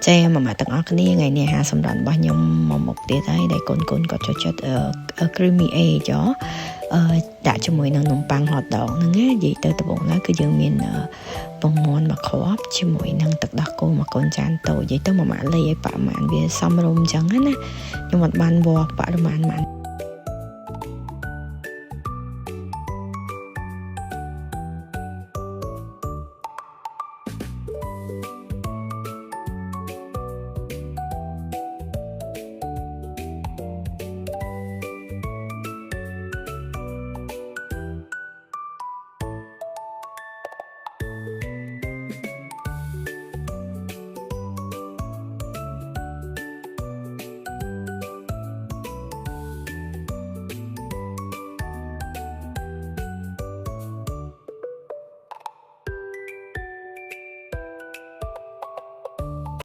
ចាមកមកទាំងអស់គ្នាថ្ងៃនេះសម្រាប់របស់ខ្ញុំមកមុខទៀតហើយដែលកូនគាត់ចូលចិត្ត creamy egg ដាក់ជាមួយនឹងនំប៉័ង hot dog ហ្នឹងណានិយាយទៅដំបូងឡើយគឺយើងមានពងមាន់មួយគ្រាប់ជាមួយនឹងទឹកដោះគោមួយកូនចានតូចនិយាយទៅមកម៉ាក់លីឲ្យបរិមាណវាសមរម្យអញ្ចឹងណាខ្ញុំអត់បានវល់បរិមាណ